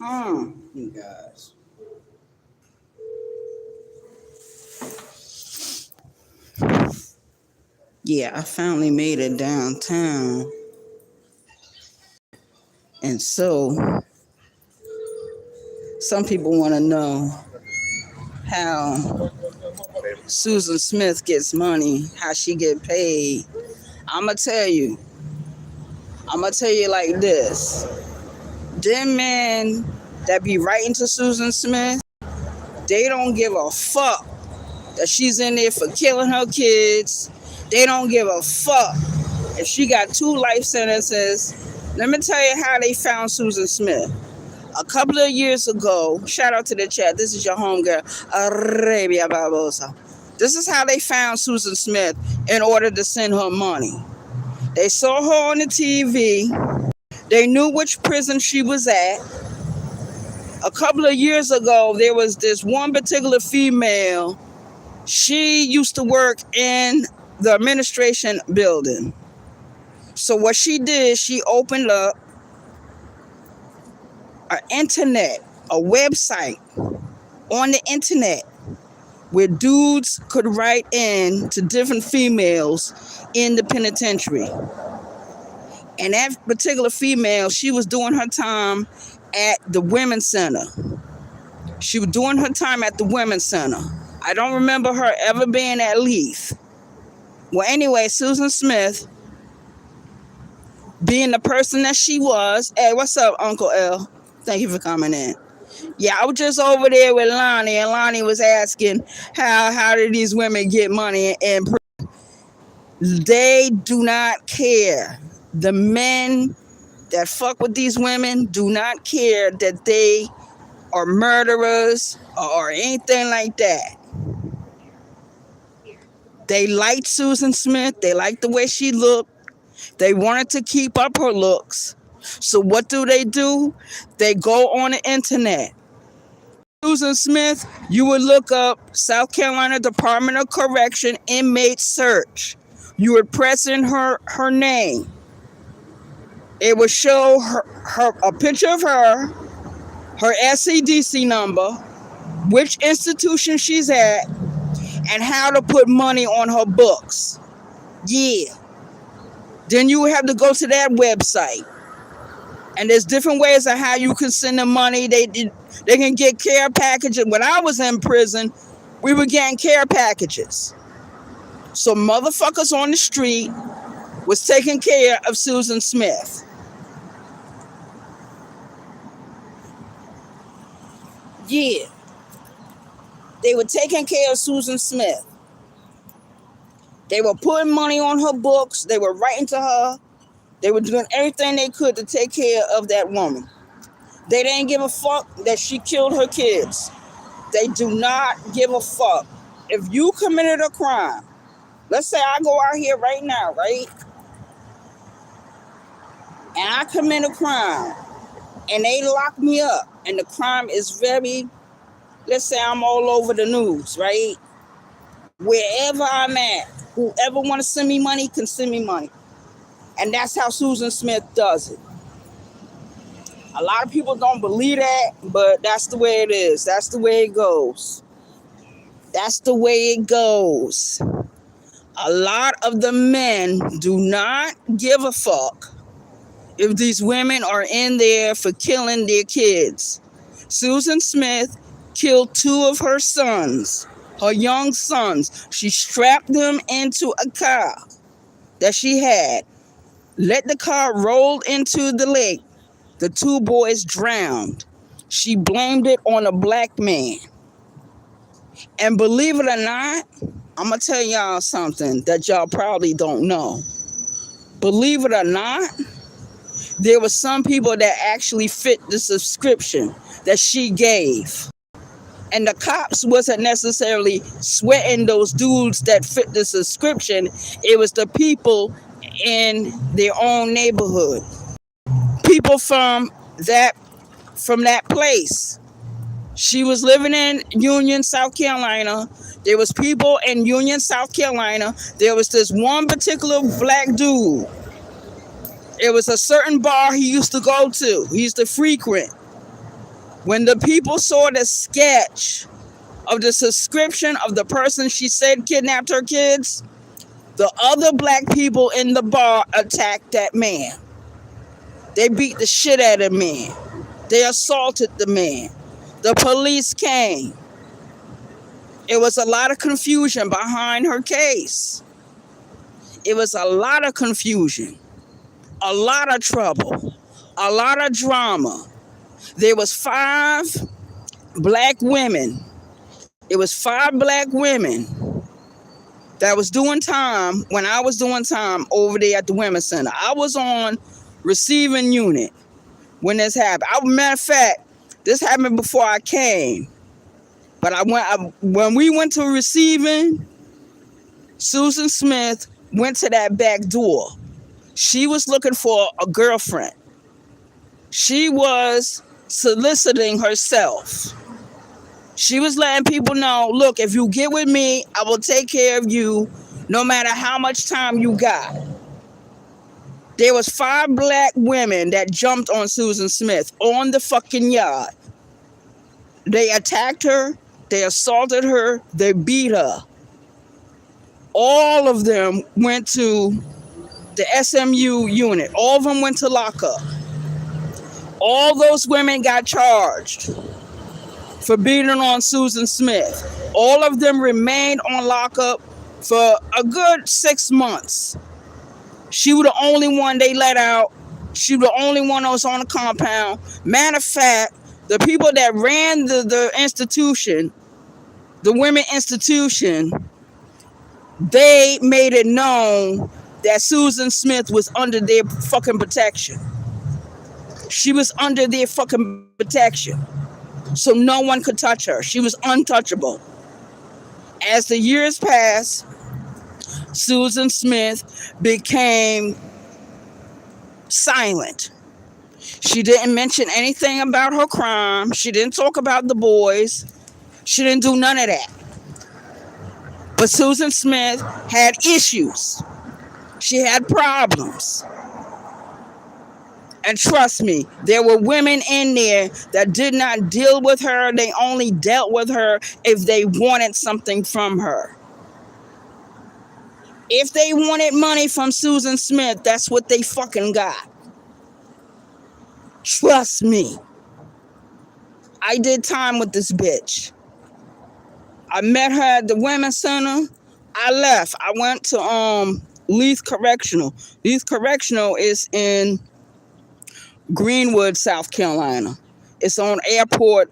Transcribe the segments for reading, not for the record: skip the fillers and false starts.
You guys. Yeah, I finally made it downtown. And so, some people want to know how Susan Smith gets money, how she get paid. I'm going to tell you. I'm going to tell you like this. Them men that be writing to Susan Smith, they don't give a fuck that she's in there for killing her kids. They don't give a fuck if she got 2 life sentences. Let me tell you how they found Susan Smith. A couple of years ago, shout out to the chat. This is your homegirl, Arabia Barbosa. This is how they found Susan Smith in order to send her money. They saw her on the TV. They knew which prison she was at. A couple of years ago, there was this one particular female. She used to work in the administration building. So what she did, she opened up an internet, a website on the internet where dudes could write in to different females in the penitentiary. And that particular female, she was doing her time at the Women's Center. She was doing her time at the Women's Center. I don't remember her ever being at Leith. Well, anyway, Susan Smith, being the person that she was, hey, what's up, Uncle L? Thank you for coming in. Yeah, I was just over there with Lonnie, and Lonnie was asking how did these women get money, and they do not care. The men that fuck with these women do not care that they are murderers or anything like that. They liked Susan Smith. They liked the way she looked. They wanted to keep up her looks. So what do? They go on the internet. Susan Smith, you would look up South Carolina Department of Correction inmate search. You would press in her name. It would show her a picture of her SCDC number, which institution she's at, and how to put money on her books. Yeah. Then you would have to go to that website. And there's different ways of how you can send them money. They can get care packages. When I was in prison, we were getting care packages. So motherfuckers on the street was taking care of Susan Smith. Yeah. They were taking care of Susan Smith. They were putting money on her books. They were writing to her. They were doing everything they could to take care of that woman. They didn't give a fuck that she killed her kids. They do not give a fuck. If you committed a crime, let's say I go out here right now, right? And I commit a crime and they lock me up and the crime is very, let's say I'm all over the news, right? Wherever I'm at, whoever want to send me money can send me money. And that's how Susan Smith does it. A lot of people don't believe that, but that's the way it is. That's the way it goes. That's the way it goes. A lot of the men do not give a fuck if these women are in there for killing their kids. Susan Smith killed 2 of her sons, her young sons. She strapped them into a car that she had. Let the car roll into the lake. The 2 boys drowned. She blamed it on a black man. And believe it or not, I'm going to tell y'all something that y'all probably don't know. Believe it or not, there were some people that actually fit the subscription that she gave. And the cops wasn't necessarily sweating those dudes that fit the subscription. It was the people in their own neighborhood. People from that place. She was living in Union, South Carolina. There was people in Union, South Carolina. There was this one particular black dude. It was a certain bar he used to go to. He used to frequent. When the people saw the sketch of the description of the person she said kidnapped her kids, the other black people in the bar attacked that man. They beat the shit out of the man. They assaulted the man. The police came. It was a lot of confusion behind her case. It was a lot of confusion, a lot of trouble, a lot of drama. There was 5 black women. It was 5 black women that was doing time when I was doing time over there at the Women's Center. I was on receiving unit when this happened. Matter of fact, this happened before I came. But when we went to receiving, Susan Smith went to that back door. She was looking for a girlfriend. She was soliciting herself. She was letting people know, look, if you get with me, I will take care of you no matter how much time you got. There was 5 black women that jumped on Susan Smith on the fucking yard. They attacked her. They assaulted her. They beat her. All of them went to the SMU unit. All of them went to lockup. All those women got charged for beating on Susan Smith. All of them remained on lockup for a good 6 months. She was the only one they let out. She was the only one that was on the compound. Matter of fact, the people that ran the institution, the women institution, they made it known that Susan Smith was under their fucking protection. She was under their fucking protection. So no one could touch her. She was untouchable. As the years passed, Susan Smith became silent. She didn't mention anything about her crime. She didn't talk about the boys. She didn't do none of that. But Susan Smith had issues. She had problems. And trust me, there were women in there that did not deal with her. They only dealt with her if they wanted something from her. If they wanted money from Susan Smith, that's what they fucking got. Trust me. I did time with this bitch. I met her at the Women's Center. I left. I went to Leith Correctional. Leith Correctional is in Greenwood, South Carolina. It's on Airport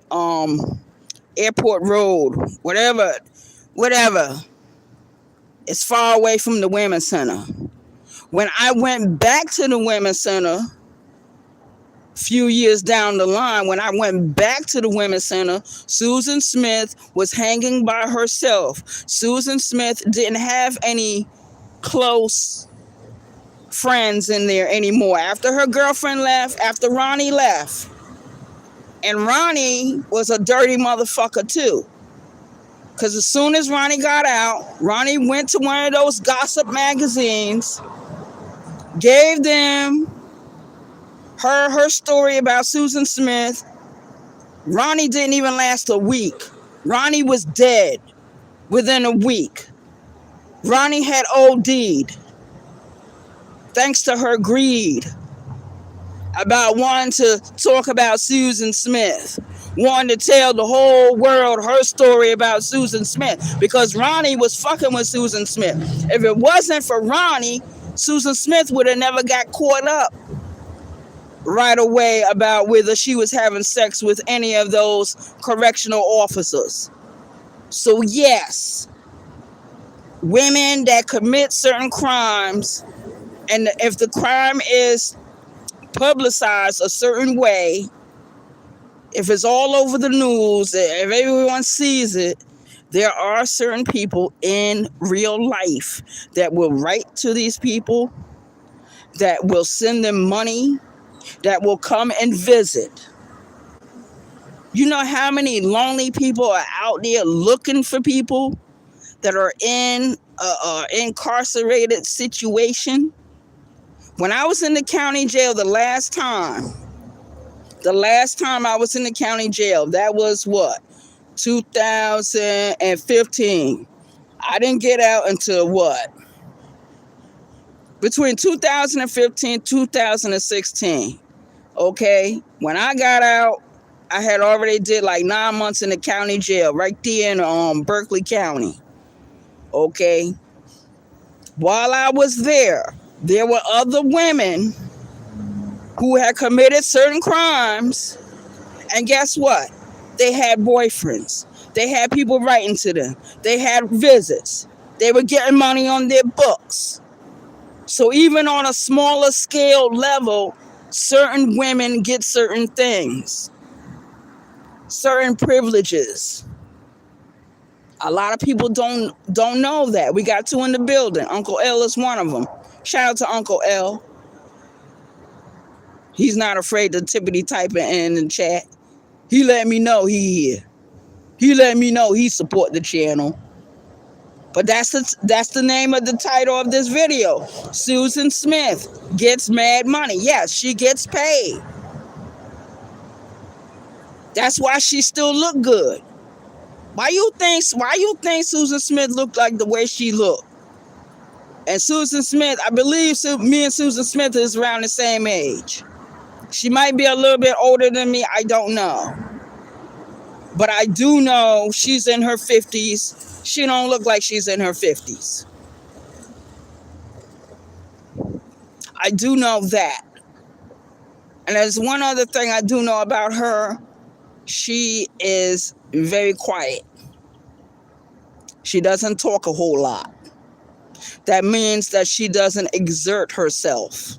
Road, whatever. It's far away from the Women's Center. When I went back to the Women's Center, a few years down the line, when I went back to the Women's Center, Susan Smith was hanging by herself. Susan Smith didn't have any close friends in there anymore. After her girlfriend left, after Ronnie left, and Ronnie was a dirty motherfucker too. Because as soon as Ronnie got out, Ronnie went to one of those gossip magazines, gave them her story about Susan Smith. Ronnie didn't even last a week. Ronnie was dead within a week. Ronnie had OD'd thanks to her greed about wanting to talk about Susan Smith, wanting to tell the whole world her story about Susan Smith, because Ronnie was fucking with Susan Smith. If it wasn't for Ronnie, Susan Smith would have never got caught up right away about whether she was having sex with any of those correctional officers. So yes, women that commit certain crimes, and if the crime is publicized a certain way, if it's all over the news, if everyone sees it, there are certain people in real life that will write to these people, that will send them money, that will come and visit. You know how many lonely people are out there looking for people that are in an incarcerated situation? When I was in the county jail the last time, The last time I was in the county jail, that was what? 2015. I didn't get out until what? Between 2015 and 2016. Okay? When I got out, I had already did like 9 months in the county jail right there in Berkeley County. Okay? While I was there were other women who had committed certain crimes, and guess what? They had boyfriends. They had people writing to them. They had visits. They were getting money on their books. So even on a smaller scale level, certain women get certain things, certain privileges. A lot of people don't know that. We got 2 in the building. Uncle L is one of them. Shout out to Uncle L. He's not afraid to tippity type it in the chat. He let me know he here. He let me know he support the channel. But that's the name of the title of this video. Susan Smith gets mad money. Yes, she gets paid. That's why she still look good. Why you think Susan Smith looked like the way she looked? And Susan Smith, I believe me and Susan Smith is around the same age. She might be a little bit older than me. I don't know. But I do know she's in her 50s. She don't look like she's in her 50s. I do know that. And there's one other thing I do know about her. She is very quiet. She doesn't talk a whole lot. That means that she doesn't exert herself.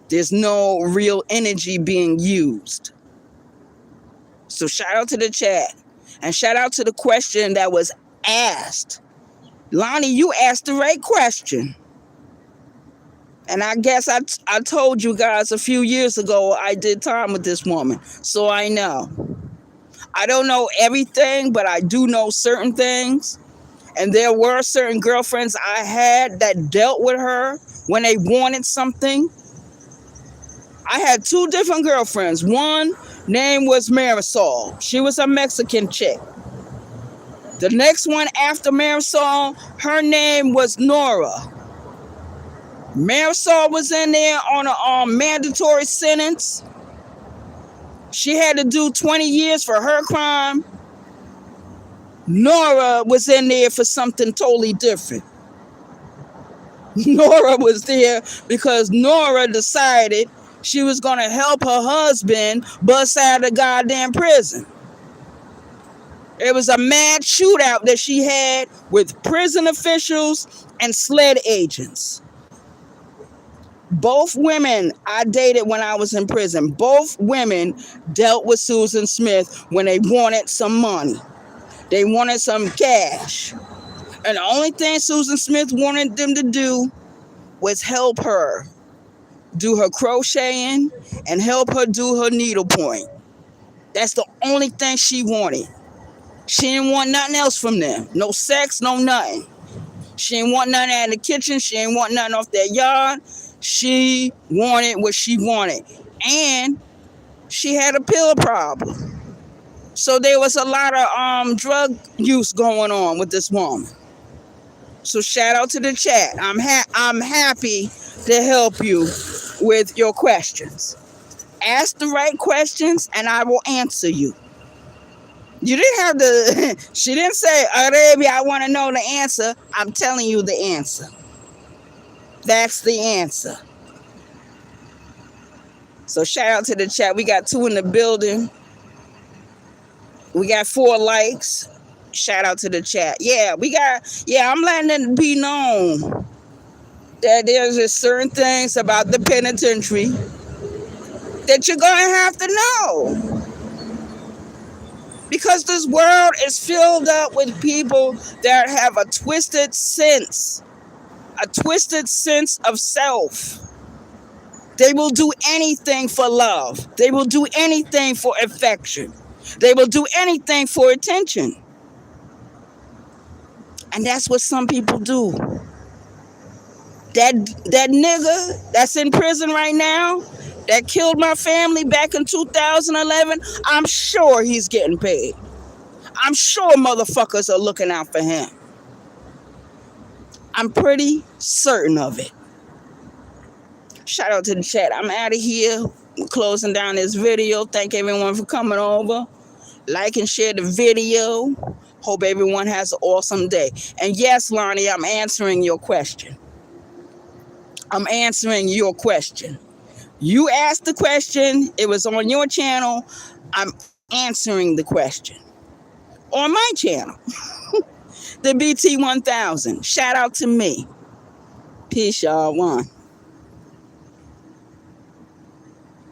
There's no real energy being used. So shout out to the chat. And shout out to the question that was asked. Lonnie, you asked the right question. And I guess I told you guys a few years ago I did time with this woman. So I know. I don't know everything, but I do know certain things. And there were certain girlfriends I had that dealt with her when they wanted something. I had 2 different girlfriends. One name was Marisol. She was a Mexican chick. The next one after Marisol, her name was Nora. Marisol was in there on a mandatory sentence. She had to do 20 years for her crime. Nora was in there for something totally different. Nora was there because Nora decided she was going to help her husband bust out of the goddamn prison. It was a mad shootout that she had with prison officials and SLED agents. Both women I dated when I was in prison, both women dealt with Susan Smith when they wanted some money. They wanted some cash. And the only thing Susan Smith wanted them to do was help her do her crocheting and help her do her needlepoint. That's the only thing she wanted. She didn't want nothing else from them. No sex, no nothing. She didn't want nothing out of the kitchen. She didn't want nothing off their yard. She wanted what she wanted. And she had a pill problem. So there was a lot of drug use going on with this woman. So shout out to the chat. I'm happy to help you with your questions. Ask the right questions and I will answer you. You didn't have to, she didn't say, Arabia, I want to know the answer. I'm telling you the answer. That's the answer. So shout out to the chat. We got 2 in the building. We got 4 likes. Shout out to the chat. I'm letting it be known that there's just certain things about the penitentiary that you're going to have to know. Because this world is filled up with people that have a twisted sense of self. They will do anything for love. They will do anything for affection. They will do anything for attention. And that's what some people do. That nigga that's in prison right now, that killed my family back in 2011, I'm sure he's getting paid. I'm sure motherfuckers are looking out for him. I'm pretty certain of it. Shout out to the chat. I'm out of here. We're closing down this video. Thank everyone for coming over. Like and share the video. Hope everyone has an awesome day. And yes, Lonnie, I'm answering your question. I'm answering your question. You asked the question. It was on your channel. I'm answering the question. On my channel. The BT1000. Shout out to me. Peace, y'all. One.